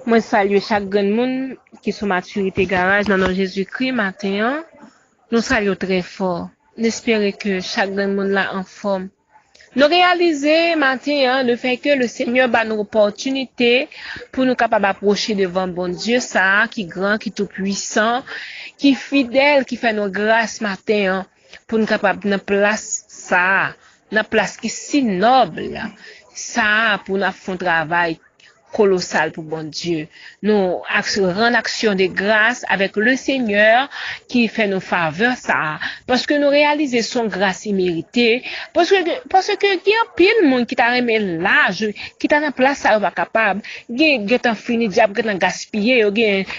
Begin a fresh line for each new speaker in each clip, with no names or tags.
Moi, salue chaque grand monde qui sont maturité garage dans notre Jésus-Christ matin. Nous saluons très fort. J'espère que chaque grand monde là en forme. Nous réaliser matin le fait que le Seigneur bat nous opportunité pour nous capables d'approcher devant bon Dieu ça qui grand, qui tout puissant, qui fidèle, qui fait nos grâces matin pour nous capables de place ça, dans place qui si noble ça pour nous faire un travail colossal pour bon Dieu. Nous rendre action de grâce avec le Seigneur qui fait nos faveurs ça. Parce que nous réalisons son grâce imméritée. Parce que il y a pile monde qui t'a remis l'âge, qui t'a dans place ça pas capable. Qui t'en fini diable, qui t'en gaspillé,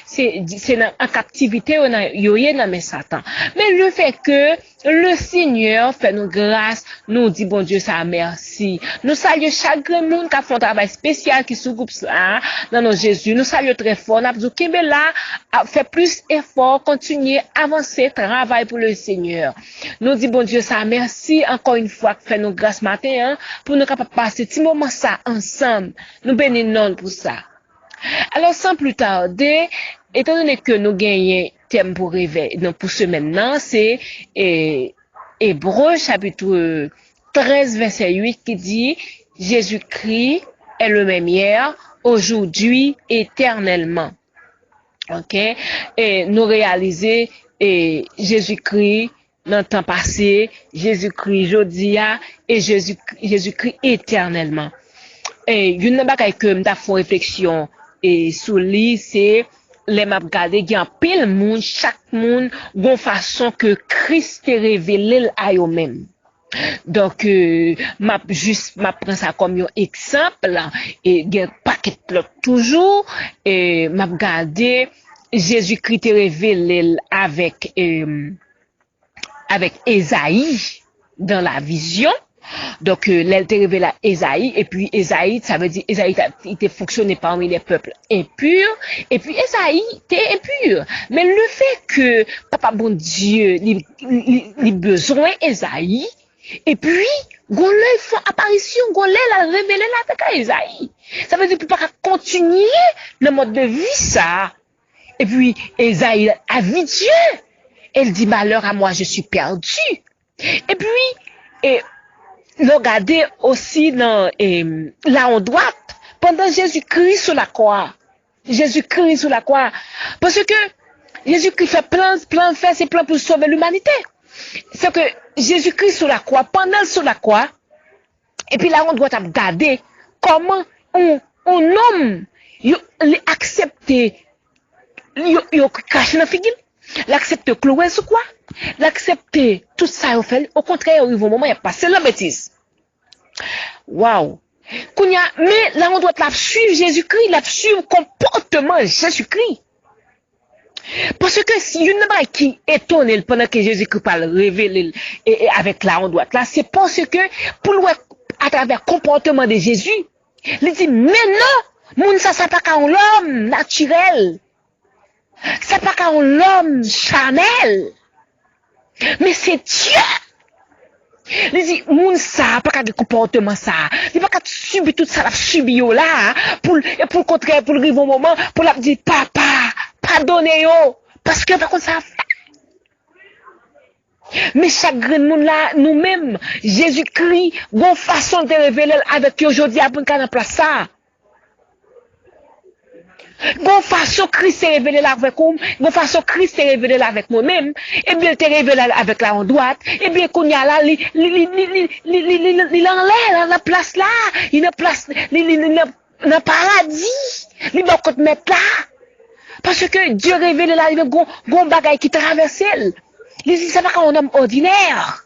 c'est en captivité, yo dans mes Satan. Mais le fait que le Seigneur fait nos grâces, nous dit bon Dieu ça merci. Nous saluons chaque monde qui a fait un travail spécial qui sous groupe ça dans nos Jésus. Nous saluons très fort. Nous disons que là a fait plus effort, continuer avancer travail pour le Seigneur. Nous dit bon Dieu ça merci encore une fois que fait nos grâces matin pour nous capables passer petit moment ça ensemble. Nous bénissons pour ça. Alors sans plus tarder, étant donné que nous gagnons thème pour réveil, donc pour ce maintenant, c'est Hébreux chapitre 13 verset 8 qui dit Jésus-Christ est le même hier, aujourd'hui, éternellement. OK? Et nous réaliser Jésus-Christ dans le temps passé, Jésus-Christ aujourd'hui et Jésus-Christ éternellement. Et une bagaille que m'ta font réflexion et sous lui c'est les m'a regarder il y a pile monde chaque monde gon façon que Christ est révélé à eux-mêmes. Donc m'a prend ça comme un exemple et il y a paquet l'autre toujours et m'a regarder Jésus-Christ est révélé avec Ésaïe dans la vision. Donc, l'elle te révèle à Ésaïe, et puis Ésaïe, ça veut dire, Ésaïe, il était fonctionné parmi les peuples impurs, et puis Ésaïe, était impur. Mais le fait que Papa bon Dieu, il besoin Ésaïe, et puis, gon l'œil font apparition, gon l'œil la révélé avec Ésaïe. Ça veut dire qu'il peut pas continuer le mode de vie, ça. Et puis, Ésaïe a vu Dieu. Elle dit, malheur à moi, je suis perdu. Et puis, regardez aussi dans là en droite pendant Jésus-Christ sur la croix. Jésus-Christ sur la croix. Parce que Jésus-Christ fait plein fait ses plans pour sauver l'humanité. C'est que Jésus-Christ sur la croix, pendant sur la croix, et puis là on doit regarder comment un homme il accepte il cache dans figure. L'accepte cloué sur quoi? L'accepter tout ça au fait. Au contraire, au moment il a passé la bêtise. Waouh! Mais là on doit la suivre Jésus-Christ, la suivre comportement Jésus-Christ. Parce que si une chose qui étonne pendant que Jésus-Christ parle révéler et avec la on doit là, c'est parce que pour le à travers le comportement de Jésus, il dit mais non, moun ça pas qu'un l'homme naturel. C'est pas qu'un l'homme charnel. Mais c'est Dieu. Il dit, moun ça, pas qu'à de comportement ça. Il pas qu'à subir tout ça, la subi yo là, pour le contraire, pour le arriver au moment, pour la dire, papa, pardonnez yo, parce que par contre ça fait. Mais chaque grand monde là, nous-mêmes, Jésus-Christ, bonne façon de révéler avec aujourd'hui, après qu'on a place ça. Bon façon Christ est révélé là avec nous, bon façon Christ est révélé là avec moi-même, et bien il est révélé avec la en droite, et bien qu'on y a là, il enlève la place là, il a place, dans paradis, il va qu'on mettre là, parce que Dieu révélé là, il y a un bagage qui traverse elle. Il dit c'est pas qu'un homme ordinaire.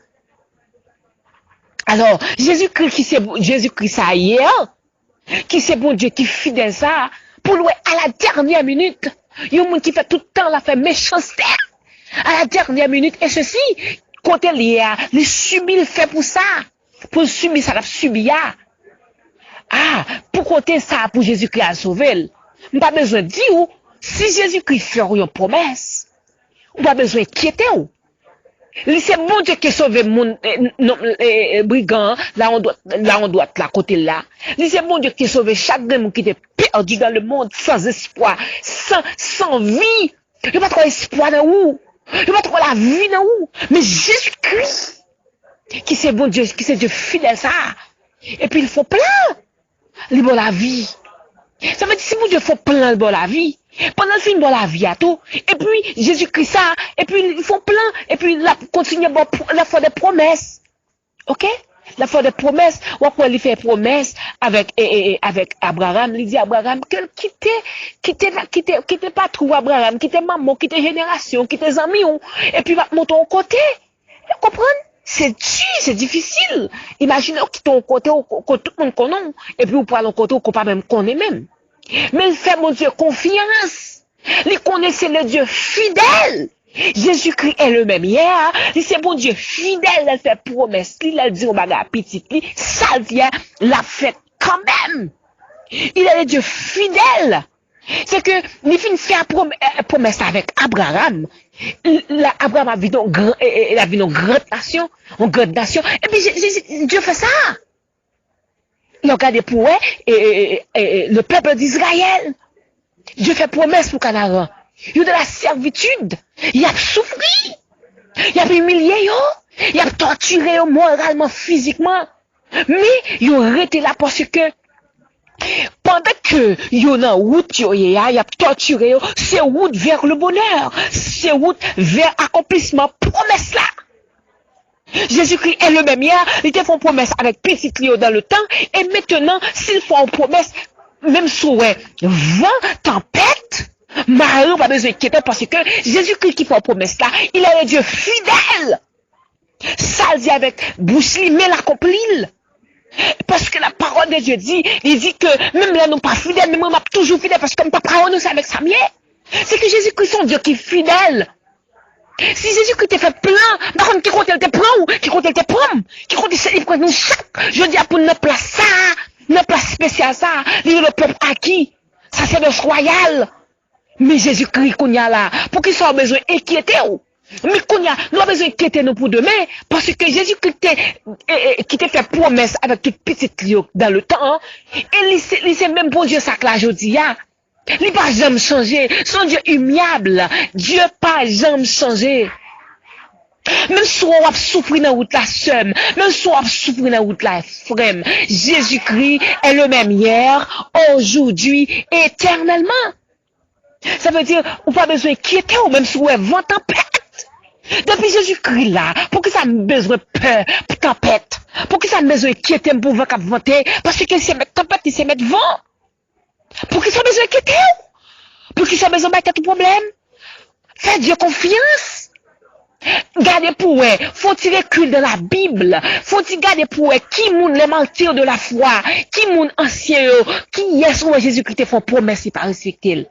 Alors Jésus-Christ qui c'est Jésus-Christ ça hier, qui c'est bon Dieu qui fidèle ça. Pour louer à la dernière minute, il y a un monde qui fait tout le temps la fait méchanceté. À la dernière minute, et ceci, quand elle y a, les subis le fait pour ça. Pour subir ça, la subir. Ah, pour compter ça, pour Jésus-Christ à sauver. On pas besoin de dire, si Jésus-Christ fait une promesse, on pas besoin de quitter.
C'est bon Dieu qui sauve mon brigand, là on doit la côté là. C'est bon Dieu qui sauve chaque monde qui était perdu dans le monde sans espoir, sans vie. Il n'y a pas trop espoir dans où. Il n'y a pas trop la vie dans où. Mais Jésus-Christ, qui c'est bon Dieu, qui c'est Dieu fidèle ça. Et puis il faut plein. Il bon la vie. Ça veut dire si bon Dieu faut plein le bon la vie. Pendant le film bon la vie à tout. Et puis Jésus-Christ ça. Et puis ils font plein. Et puis la continue la foi des promesses. Ok? La foi des promesses. Ou après il fait promesse avec Abraham. Il dit Abraham que quitte pas trop Abraham, quitte maman, quitte génération, quitte amis. Et puis va monter au côté. Vous comprenez? C'est difficile. Imaginez que ton côté, que tout le monde connaît, et puis vous parlez au côté, qu'on pas même connaît même. Mais il fait mon Dieu confiance. Il connaissait le Dieu fidèle. Jésus-Christ est le même hier. C'est mon Dieu fidèle, il fait promesse. Il a dit au bagarre petit, ça vient, l'a fait quand même. Il est le Dieu fidèle. C'est que, il finit faire promesse avec Abraham. Abraham a vu une grande nation, et puis Dieu fait ça. Il a regardé pour le peuple d'Israël. Dieu fait promesse pour Canaan. Il a de la servitude. Il a souffert. Il a humilié. Il a torturé moralement, physiquement. Mais il a arrêté là parce que pendant que yo nan route yo y a torturé yo, c'est route vers le bonheur, c'est route vers accomplissement promesse là. Jésus-Christ est le même hier, il te font promesse avec petit Léo dans le temps et maintenant s'il font promesse même sous vent, tempête, Marie pas besoin d'inquiéter parce que Jésus-Christ qui fait promesse là, il est le Dieu fidèle. Ça dit avec bouche mais l'accomplit. Parce que la parole de Dieu dit, il dit que même là nous pas fidèles, mais moi je toujours fidèle parce que comme papa nous c'est avec sa mienne. C'est que Jésus-Christ son Dieu qui est fidèle. Si Jésus-Christ te fait plein, par contre qui compte elle te prend ou qui compte elle te prend, qui compte il prend nous chaque, je dis pour notre place ça, notre place spéciale ça, le peuple acquis, ça c'est le royal. Mais Jésus-Christ qu'on y a là, pour qu'il soit besoin d'inquiéter ou. Mais qu'on y a, nous avons besoin d'inquiéter nous pour demain, parce que Jésus-Christ qui t'a fait promesse avec toute petite Léo dans le temps, et c'est même bon Dieu ça que la jodi a. Il pas jamais changé, son Dieu humiliable, Dieu pas jamais changé. Même si on a souffert dans la route la somme, même si on a souffert dans la route la frème, Jésus-Christ est le même hier, aujourd'hui, et éternellement. Ça veut dire, on n'a pas besoin d'inquiéter, ou même si on est vent tempête. Depuis Jésus-Christ là, pour que ça a besoin de peur, pour tempête, pour que ça a besoin d'inquiéter pour vent cap vanter, parce que c'est mettre tempête, c'est mettre vent. Pour que ça a besoin d'inquiéter, pour que ça a besoin de mettre tout problème. Faites Dieu confiance. Gardez pour eux, faut-il recul dans la Bible, faut-il garder pour eux, qui moun les martyrs de la foi, qui moun ancien, qui est sur Jésus-Christ te font promesse, il pas respecter.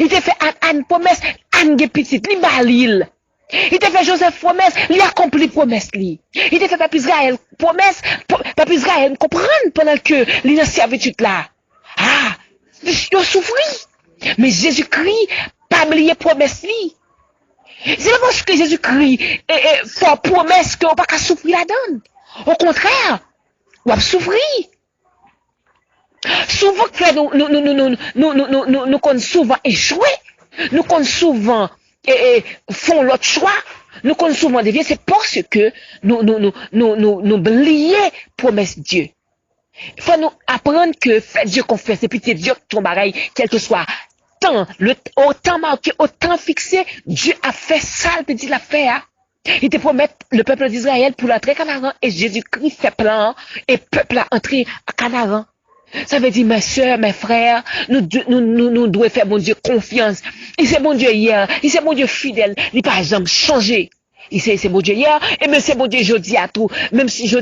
Il te fait une promesse, Anne petite, li balil. Il te fait Joseph promesse, il accomplit promesse li. Il te fait Papa Israël promesse, Papa Israël comprendre pendant que il est servitude là. Ah, il a souffert. Mais Jésus-Christ, pas oublier promesse li. C'est pas parce que Jésus-Christ fait promesse qu'on pas qu'à souffrir la donne. Au contraire, on va souffrir. Souvent que nous qu'on souvent échoué, nous qu'on souvent font l'autre choix, nous qu'on souvent dévier, c'est parce que nous oublions promesse Dieu. Il faut nous apprendre que fait Dieu confiance, et puis c'est Dieu qui tombe pareil, quel que soit temps, au temps marqué, au temps fixé, Dieu a fait ça, il te dit l'affaire. Il te promet le peuple d'Israël pour l'entrée à Canaan, et Jésus-Christ fait plan, et peuple a entré à Canaan. Ça veut dire, mes soeurs, mes frères, nous devons faire mon Dieu confiance. Il c'est mon Dieu hier, il c'est mon Dieu fidèle, il n'a pas jamais changé. Il c'est mon Dieu hier, et même c'est mon Dieu jeudi à tout, même si je